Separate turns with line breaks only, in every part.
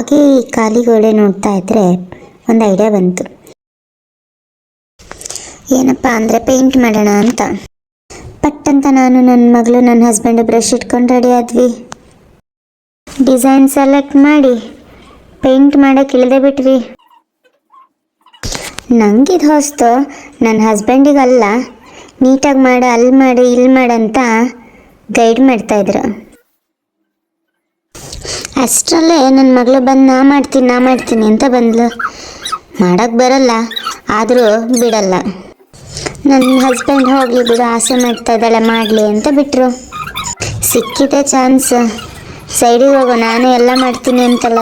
ಹಾಗೆ ಈ ಖಾಲಿ ಗೋಡೆ ನೋಡ್ತಾ ಇದ್ರೆ ಒಂದು ಐಡಿಯಾ ಬಂತು. ಏನಪ್ಪ ಅಂದರೆ ಪೇಂಟ್ ಮಾಡೋಣ ಅಂತ. ಪಟ್ಟಂತ ನಾನು, ನನ್ನ ಮಗಳು, ನನ್ನ ಹಸ್ಬೆಂಡು ಬ್ರಷ್ ಇಟ್ಕೊಂಡು ರೆಡಿ ಆದ್ವಿ. ಡಿಸೈನ್ ಸೆಲೆಕ್ಟ್ ಮಾಡಿ ಪೇಂಟ್ ಮಾಡೋಕ್ಕೆ ಇಳಿದೇ ಬಿಟ್ವಿ. ನಂಗಿದು ಹೊಸ್ತು, ನನ್ನ ಹಸ್ಬೆಂಡಿಗಲ್ಲ. ನೀಟಾಗಿ ಮಾಡು, ಅಲ್ಲಿ ಮಾಡಿ, ಇಲ್ಲಿ ಮಾಡಂತ ಗೈಡ್ ಮಾಡ್ತಾಯಿದ್ರು. ಅಷ್ಟರಲ್ಲೇ ನನ್ನ ಮಗಳು ಬಂದು ನಾ ಮಾಡ್ತೀನಿ ಅಂತ ಬಂದ್ಲು. ಮಾಡೋಕ್ಕೆ ಬರಲ್ಲ, ಆದರೂ ಬಿಡಲ್ಲ. ನನ್ನ ಹಸ್ಬೆಂಡ್ ಹೋಗಲಿ ಬಿಡು, ಆಸೆ ಮಾಡ್ತಾ ಇದ್ದಾಳೆ ಮಾಡಲಿ ಅಂತ ಬಿಟ್ಟರು. ಸಿಕ್ಕಿದೆ ಚಾನ್ಸ್, ಸೈಡಿಗೆ ಹೋಗೋ, ನಾನು ಎಲ್ಲ ಮಾಡ್ತೀನಿ ಅಂತಲ್ಲ.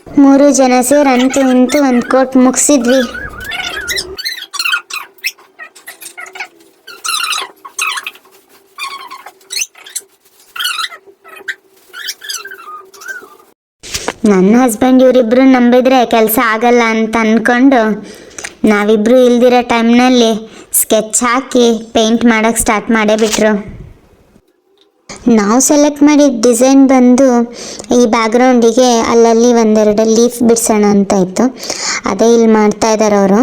ಮೂರು ಜನ ಸೇರಿ ಅಂತೂ ಇಂತೂ ಒಂದು ಕೋಟ್ ಮುಗಿಸಿದ್ವಿ. ನನ್ನ ಹಸ್ಬೆಂಡ್ ಇವರಿಬ್ಬರು ನಂಬಿದ್ರೆ ಕೆಲಸ ಆಗಲ್ಲ ಅಂತ ಅಂದ್ಕೊಂಡು ನಾವಿಬ್ಬರು ಇಲ್ದಿರೋ ಟೈಮ್ನಲ್ಲಿ ಸ್ಕೆಚ್ ಹಾಕಿ ಪೇಂಟ್ ಮಾಡೋಕ್ಕೆ ಸ್ಟಾರ್ಟ್ ಮಾಡೇ ಬಿಟ್ರು. ನಾವು ಸೆಲೆಕ್ಟ್ ಮಾಡಿದ ಡಿಸೈನ್ ಬಂದು ಈ ಬ್ಯಾಕ್ಗ್ರೌಂಡಿಗೆ ಅಲ್ಲಲ್ಲಿ ಒಂದೆರಡು ಲೀಫ್ ಬಿಡಿಸೋಣ ಅಂತ ಇತ್ತು. ಅದೇ ಇಲ್ಲಿ ಮಾಡ್ತಾ ಇದ್ದಾರೆ ಅವರು.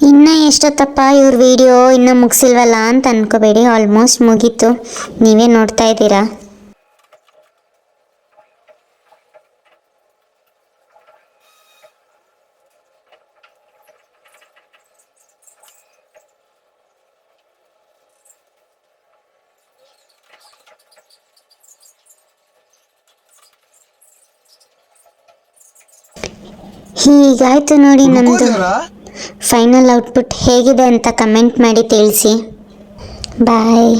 ಇನ್ನು ಎಷ್ಟೊತ್ತಪ್ಪ ಇವ್ರ ವಿಡಿಯೋ ಇನ್ನೂ ಮುಗಿಸಿಲ್ವಲ್ಲ ಅಂತ ಅನ್ಕೋಬೇಡಿ, ಆಲ್ಮೋಸ್ಟ್ ಮುಗೀತು, ನೀವೇ ನೋಡ್ತಾ ಇದ್ದೀರಾ. ಹೀಗಾಯ್ತು ನೋಡಿ ನಮ್ಮದು. ಫೈನಲ್ ಔಟ್ಪುಟ್ ಹೇಗಿದೆ ಅಂತ ಕಮೆಂಟ್ ಮಾಡಿ ತಿಳಿಸಿ. ಬಾಯ್.